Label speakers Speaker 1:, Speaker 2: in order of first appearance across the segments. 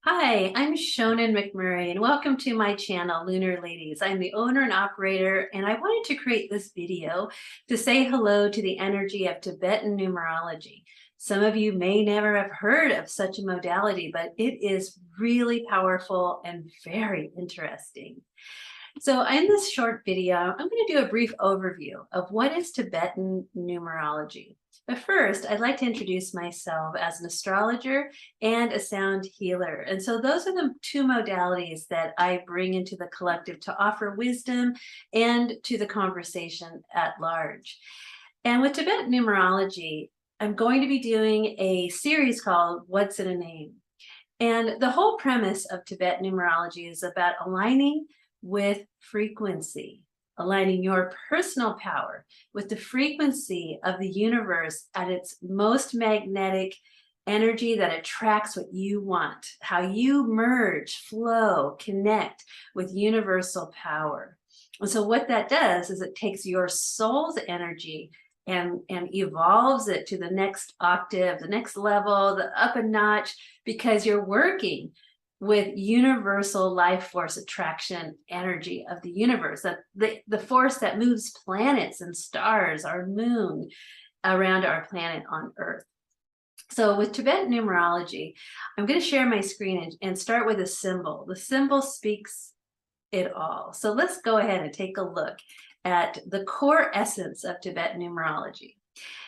Speaker 1: Hi, I'm Shonan McMurray, and welcome to my channel, Lunar Ladies. I'm the owner and operator, and I wanted to create this video to say hello to the energy of Tibetan numerology. Some of you may never have heard of such a modality, but it is really powerful and very interesting. So in this short video, I'm going to do a brief overview of what is Tibetan numerology. But first, I'd like to introduce myself as an astrologer and a sound healer. And so those are the two modalities that I bring into the collective to offer wisdom and to the conversation at large. And with Tibetan numerology, I'm going to be doing a series called What's in a Name? And the whole premise of Tibetan numerology is about aligning with frequency, aligning your personal power with the frequency of the universe at its most magnetic energy that attracts what you want, how you merge, flow, connect with universal power. And so what that does is it takes your soul's energy and evolves it to the next octave, the next level, the up a notch, because you're working with universal life force attraction energy of the universe, that the force that moves planets and stars, our moon, around our planet on Earth. So with Tibetan numerology, I'm going to share my screen and start with a symbol. The symbol speaks it all. So let's go ahead and take a look at the core essence of Tibetan numerology.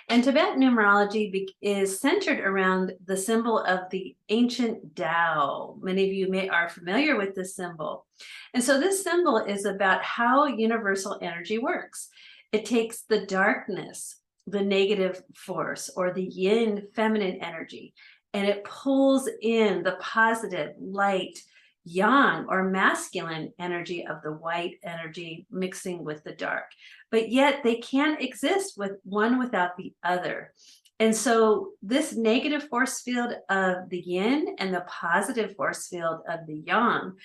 Speaker 1: And Tibetan numerology is centered around the symbol of the ancient Tao. Many of you are familiar with this symbol. And so this symbol is about how universal energy works. It takes the darkness, the negative force, or the yin feminine energy, and it pulls in the positive light yang or masculine energy of the white energy mixing with the dark, but yet they can't exist with one without the other. And so this negative force field of the yin and the positive force field of the yang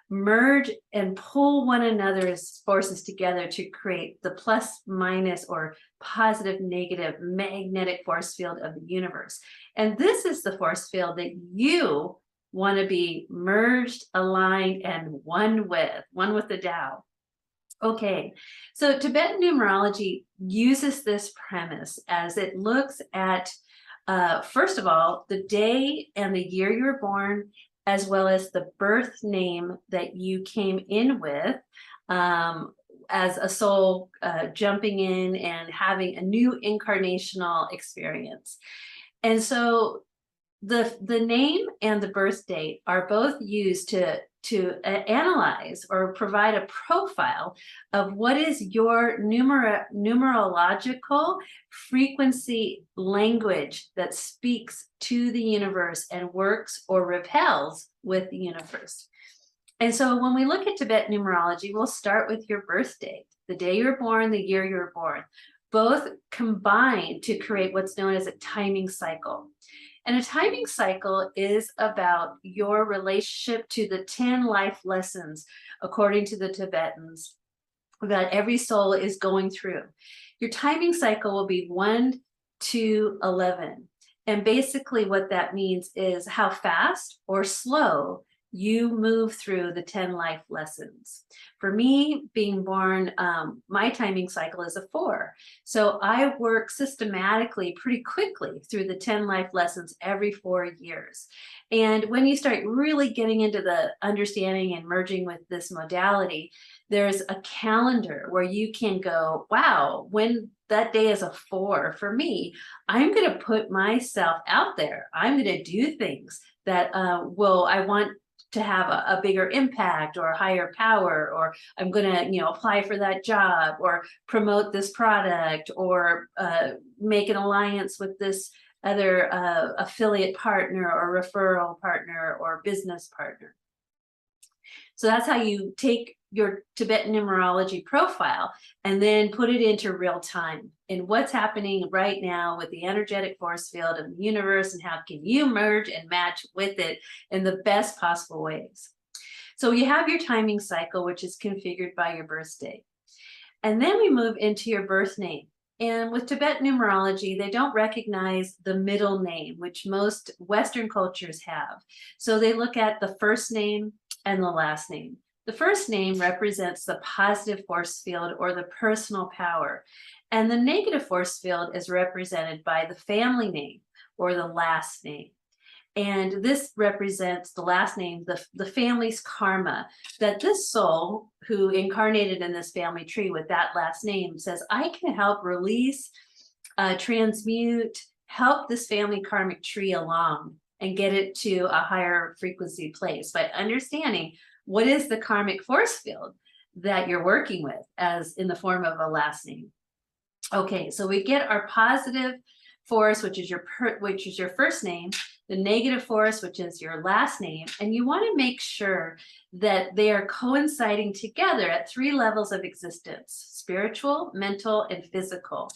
Speaker 1: merge and pull one another's forces together to create the plus minus or positive negative magnetic force field of the universe. And this is the force field that you want to be merged, aligned, and one with the Tao. Okay, so Tibetan numerology uses this premise as it looks at, first of all, the day and the year you were born, as well as the birth name that you came in with, as a soul jumping in and having a new incarnational experience. And so the name and the birth date are both used to analyze or provide a profile of what is your numerological frequency language that speaks to the universe and works or repels with the universe. And so when we look at Tibetan numerology, we'll start with your birth date, the day you were born, the year you were born, both combine to create what's known as a timing cycle. And a timing cycle is about your relationship to the 10 life lessons, according to the Tibetans, that every soul is going through. Your timing cycle will be 1 to 11. And basically what that means is how fast or slow you move through the 10 life lessons. For me, being born, my timing cycle is a 4. So I work systematically pretty quickly through the 10 life lessons every 4 years. And when you start really getting into the understanding and merging with this modality, there's a calendar where you can go, wow, when that day is a 4 for me, I'm going to put myself out there. I'm going to do things that I want to have a bigger impact or a higher power, or I'm going to, apply for that job or promote this product or make an alliance with this other affiliate partner or referral partner or business partner. So that's how you take your Tibetan numerology profile and then put it into real time and what's happening right now with the energetic force field of the universe and how can you merge and match with it in the best possible ways. So you have your timing cycle, which is configured by your birth date. And then we move into your birth name. And with Tibetan numerology, they don't recognize the middle name, which most Western cultures have. So they look at the first name and the last name. The first name represents the positive force field or the personal power. And the negative force field is represented by the family name or the last name. And this represents the last name, the family's karma, that this soul who incarnated in this family tree with that last name says, I can help release, transmute, help this family karmic tree along and get it to a higher frequency place by understanding what is the karmic force field that you're working with as in the form of a last name. Okay, so we get our positive force, which is your first name, the negative force, which is your last name, and you want to make sure that they are coinciding together at 3 levels of existence: spiritual, mental, and physical.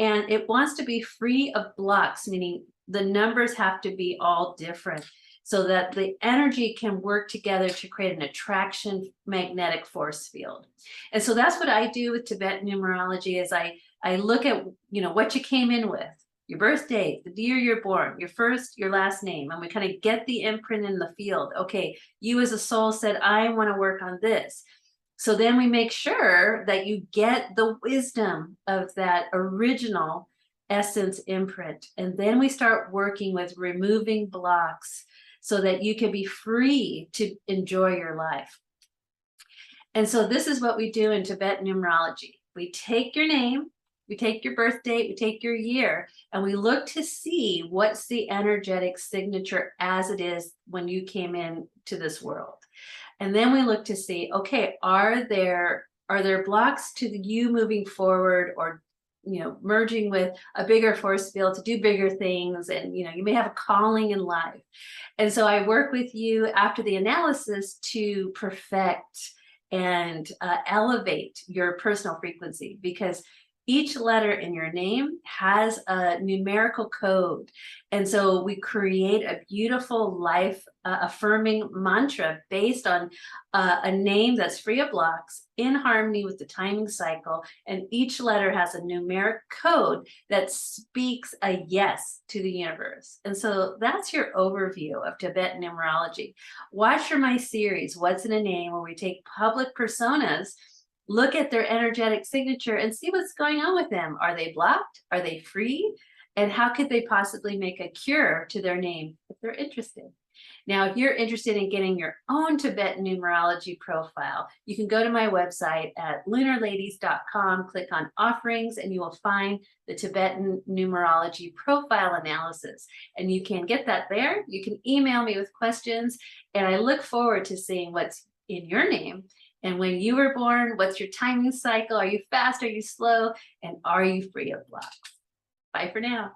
Speaker 1: And it wants to be free of blocks, meaning the numbers have to be all different so that the energy can work together to create an attraction magnetic force field. And so that's what I do with Tibetan numerology is I look at, what you came in with, your birth date, the year you're born, your first, your last name, and we kind of get the imprint in the field. Okay, you as a soul said, I want to work on this. So then we make sure that you get the wisdom of that original essence imprint. And then we start working with removing blocks so that you can be free to enjoy your life. And so this is what we do in Tibetan numerology. We take your name, we take your birth date, we take your year, and we look to see what's the energetic signature as it is when you came into this world. And then we look to see, okay, are there blocks to you moving forward or merging with a bigger force field to do bigger things, and you may have a calling in life. And so I work with you after the analysis to perfect and elevate your personal frequency, because each letter in your name has a numerical code. And so we create a beautiful life affirming mantra based on a name that's free of blocks, in harmony with the timing cycle. And each letter has a numeric code that speaks a yes to the universe. And so that's your overview of Tibetan numerology. Watch for my series, What's in a Name, where we take public personas, look at their energetic signature and see what's going on with them. Are they blocked? Are they free? And how could they possibly make a cure to their name if they're interested? Now, if you're interested in getting your own Tibetan numerology profile, you can go to my website at lunarladies.com, click on offerings, and you will find the Tibetan numerology profile analysis. And you can get that there. You can email me with questions, and I look forward to seeing what's in your name. And when you were born, what's your timing cycle? Are you fast? Are you slow? And are you free of blocks? Bye for now.